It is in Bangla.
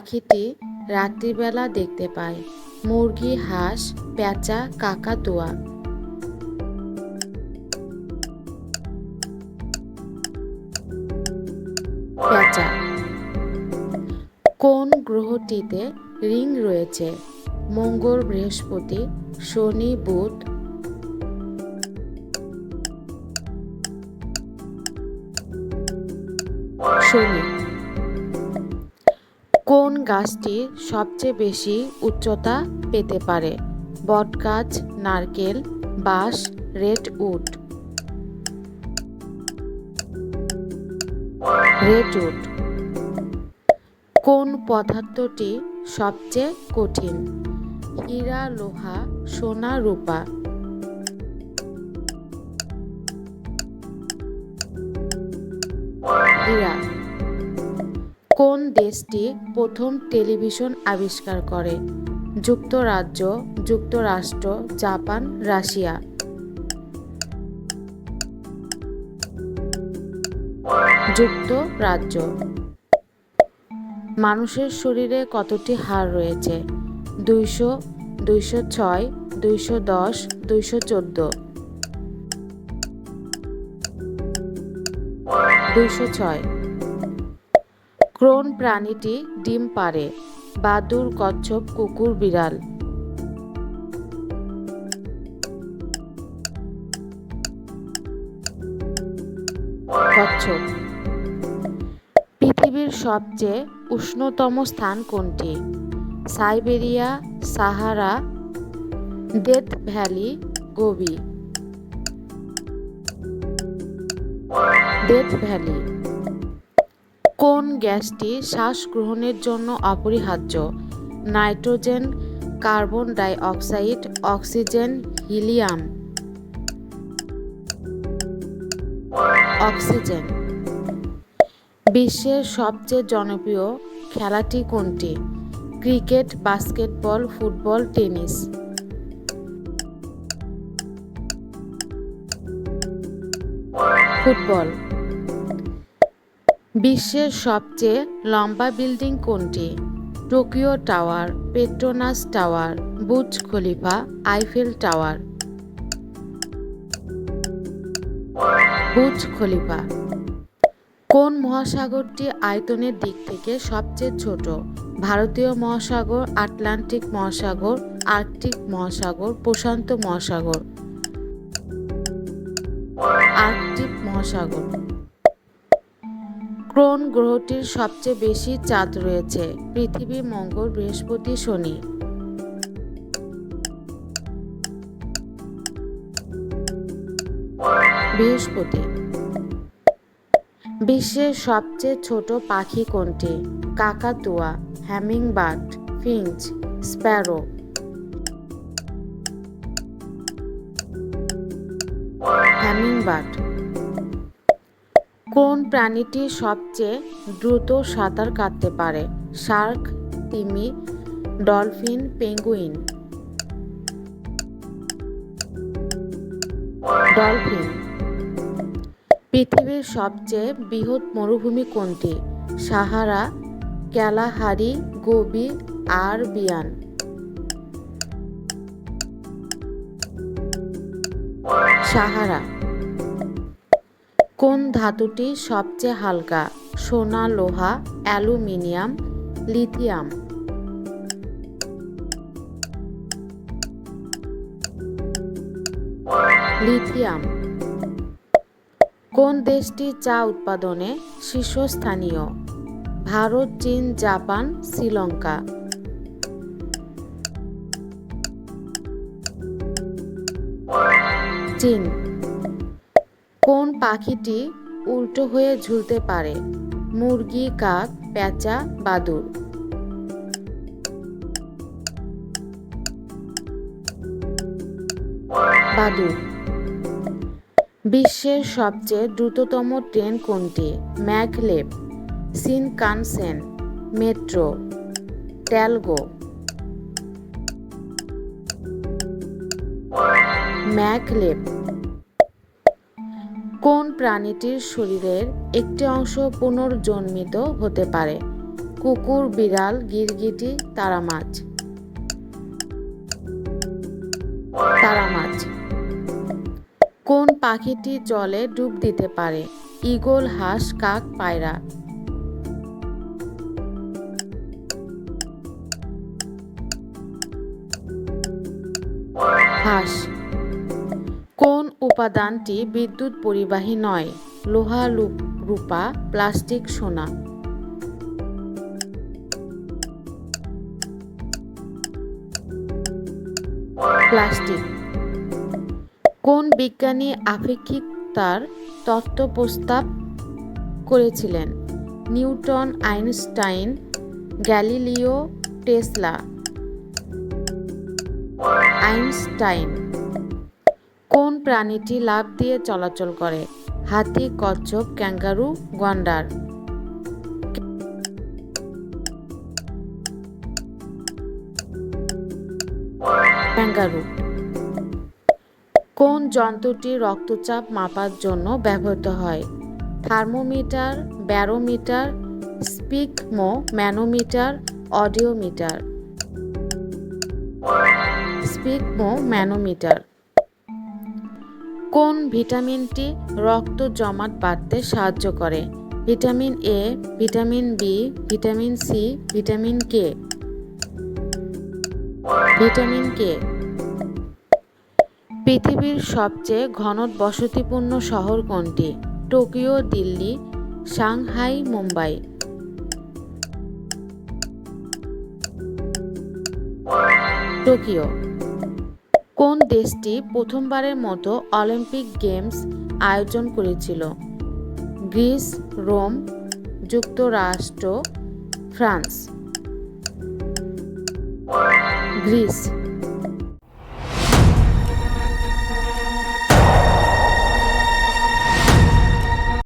পাখিটি রাত্রিবেলা দেখতে পায়? মুরগি, হাঁস, পেঁচা, কাকাতুয়া। পেঁচা। কোন গ্রহটিতে রিং রয়েছে? মঙ্গল, বৃহস্পতি, শনি, বুধ। শনি। কোন গাছটি সবচেয়ে বেশি উচ্চতা পেতে পারে? বটগাছ, নারকেল, বাঁশ, রেডউড। রেডউড। কোন পদার্থটি সবচেয়ে কঠিন? হীরা, লোহা, সোনা, রূপা। হীরা। কোন দেশটি প্রথম টেলিভিশন আবিষ্কার করে? যুক্তরাজ্য, যুক্তরাষ্ট্র, জাপান, রাশিয়া। যুক্তরাজ্য। মানুষের শরীরে কতটি হাড় রয়েছে? 200, 206, 210, 214। 206। কোন প্রাণীটি ডিম পাড়ে? বাদুড়, কচ্ছপ, কুকুর, বিড়াল। কচ্ছপ। পৃথিবীর সবচেয়ে উষ্ণতম স্থান কোনটি? Siberia, Sahara, death valley, Gobi. Death valley. কোন গ্যাসটি শ্বাস গ্রহণের জন্য অপরিহার্য? Nitrogen, carbon die oxide, oxygen, helium. Oxygen. বিশ্বের সবচেয়ে জনপ্রিয় খেলাটি কোনটি? Cricket, basketball, football, tennis. Football. বিশ্বের সবচেয়ে লম্বা বিল্ডিং কোনটি? Tokyo tower, Petronas tower, Burj Khalifa, Eiffel tower. Burj Khalifa. কোন মহাসাগরটি আয়তনের দিক থেকে সবচেয়ে ছোট? ভারতীয় মহাসাগর, আটলান্টিক মহাসাগর, আর্কটিক মহাসাগর, প্রশান্ত মহাসাগর। আর্কটিক মহাসাগর। কোন গ্রহটির সবচেয়ে বেশি চাঁদ রয়েছে? পৃথিবী, মঙ্গল, বৃহস্পতি, শনি। বৃহস্পতি। বিশ্বের সবচেয়ে ছোট পাখি কোনটি? কাকাতুয়া, হ্যামিংবার্ড, ফিঞ্চ, স্প্যারো। হ্যামিংবার্ড। কোন প্রাণীটি সবচেয়ে দ্রুত সাঁতার কাটতে পারে? শার্ক, তিমি, ডলফিন, পেঙ্গুইন। ডলফিন। পৃথিবীর সবচেয়ে বৃহৎ মরুভূমি কোনটি? Sahara, Kalahari, Gobi, Arabian. Sahara. কোন ধাতুটি সবচেয়ে হালকা? সোনা, লোহা, অ্যালুমিনিয়াম, লিথিয়াম। লিথিয়াম। কোন দেশটি চা উৎপাদনে শীর্ষস্থানীয়? ভারত, চীন, জাপান, শ্রীলঙ্কা। চীন। কোন পাখিটি উল্টো হয়ে ঝুলতে পারে? মুরগি, কাক, পেঁচা, বাদুড়। বাদুড়। বিশ্বের সবচেয়ে দ্রুততম ট্রেন কোনটি? Maglev, Shinkansen, metro, Talgo. Maglev. কোন প্রাণীটির শরীরের একটি অংশ পুনর্জন্মিত হতে পারে? কুকুর, বিড়াল, গিরগিটি, তারা মাছ। তারা মাছ। কোন পাখিটি জলে ডুব দিতে পারে? ঈগল, হাঁস, কাক, পায়রা। হাঁস। কোন উপাদানটি বিদ্যুৎ পরিবাহী নয়? লোহা, রূপা, প্লাস্টিক, সোনা। প্লাস্টিক। কোন বিজ্ঞানী আপেক্ষিকতার তত্ত্ব প্রস্তাব করেছিলেন? Newton, Einstein, Galileo, Tesla. Einstein. কোন প্রাণীটি লাফ দিয়ে চলাচল করে? হাতি, কচ্ছপ, ক্যাঙ্গারু, গন্ডার। ক্যাঙ্গারু। কোন যন্ত্রটি রক্তচাপ মাপার জন্য ব্যবহৃত হয়? Thermometer, barometer, sphygmomanometer, audiometer. Sphygmomanometer. কোন ভিটামিনটি রক্ত জমাট বাঁধতে সাহায্য করে? Vitamin A, vitamin B, vitamin C, vitamin K. Vitamin K. পৃথিবীর সবচেয়ে ঘনবসতিপূর্ণ শহর কোনটি? Tokyo, Delhi, Shanghai, Mumbai. Tokyo. কোন দেশটি প্রথমবারের মতো অলিম্পিক গেমস আয়োজন করেছিল? গ্রিস, রোম, যুক্তরাষ্ট্র, ফ্রান্স। গ্রিস।